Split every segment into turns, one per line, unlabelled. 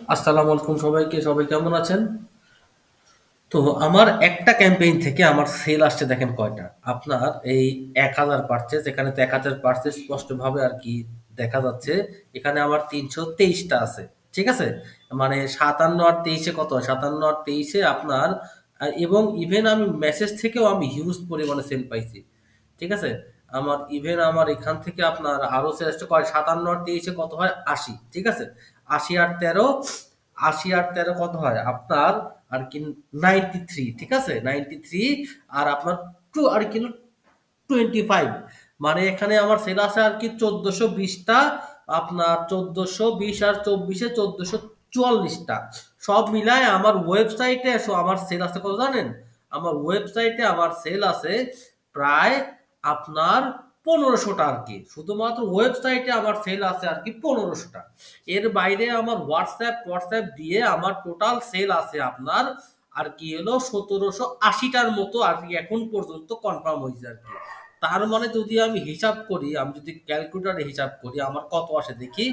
আসসালামু আলাইকুম সবাইকে। সবাই কেমন আছেন? তো আমার একটা ক্যাম্পেইন থেকে আমার সেল আসছে দেখেন কয়টা। আপনার এই ১,০০০ পারচেজ, এখানে তো ১,০০০ পারচেজ স্পষ্টভাবে আরকি দেখা যাচ্ছে। এখানে আমার ৩২৩ টা আছে। ঠিক আছে? মানে ৫৭ আর ২৩ এ কত হয়? ৫৭ আর ২৩ এ আপনার এবং ইভেন আমি মেসেজ থেকেও আমি হিউজ পরিমাণে সেল পাইছি। ঠিক আছে? আমার এখান থেকে আপনার আরো সেল আসছে কয় ৫৭ আর ২৩ এ কত হয়? ৮০। ঠিক আছে? ৮০ আর ১৩, ৮০ আর ১৩ কত হয়? আপনার আর কি 93। ঠিক আছে? 93 আর আপনার আর কি 25, মানে এখানে আমার সেল আছে আর কি ১৪২০ টা। আপনার ১৪২০ আর ২৪ এ ১৪৪৪ টা। সব মিলায় আমার ওয়েবসাইটে আমার সেল আছে কত জানেন? আমার ওয়েবসাইটে আমার সেল আছে প্রায় আপনার ১৫০০ টা আরকি। শুধুমাত্র ওয়েবসাইটে আমার সেল আছে আরকি ১৫০০ টা। এর বাইরে আমার হোয়াটসঅ্যাপ দিয়ে আমার টোটাল সেল আছে আপনার আর কি হলো ১৭৮০ টার মতো আরকি এখন পর্যন্ত কনফার্ম হইছে আরকি। তার মানে যদি আমি হিসাব করি, আমি যদি ক্যালকুলেটরে হিসাব করি আমার কত আসে দেখি।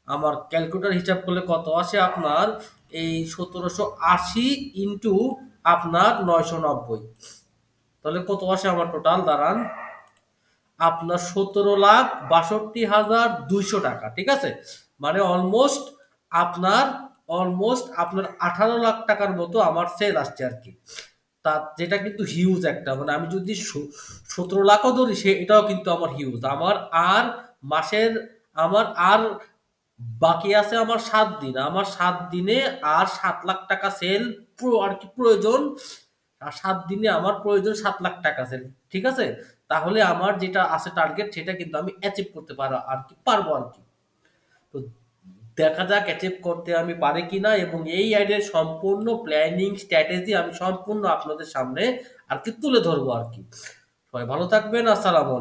আমার ক্যালকুলেটর হিসাব করলে কত আসে আপনার এই ১৭৮০ ইনটু আপনার ৯৯০। তাহলে কত আসে আমার টোটাল দাঁড়ান। আপনার ১৭,৬২,২০০ টাকা। ঠিক আছে? মানে আপনার আপনার ১৮ লাখ টাকার মতো আমার সেল আসছে আরকি। তা যেটা কিন্তু হিউজ একটা, মানে আমি যদি ১৭ লাখও ধরি এটাও কিন্তু আমার হিউজ। আর মাসের আমার আর বাকি আছে আমার ৭ দিন। আমার ৭ দিনে আর ৭ লাখ টাকা সেল আর কি প্রয়োজন। আর ৭ দিনে আমার প্রয়োজন ৭ লাখ টাকা সেল। ঠিক আছে? তাহলে আমার যেটা আছে টার্গেট সেটা কিন্তু আমি অ্যাচিভ করতে পারবো আরকি। তো দেখা যাক অ্যাচিভ করতে আমি পারি কিনা, এবং এই আইডিয়ার সম্পূর্ণ প্ল্যানিং স্ট্র্যাটেজি আমি সম্পূর্ণ আপনাদের সামনে আর কি তুলে ধরবো আর কি। সবাই ভালো থাকবেন। আসসালামু আলাইকুম।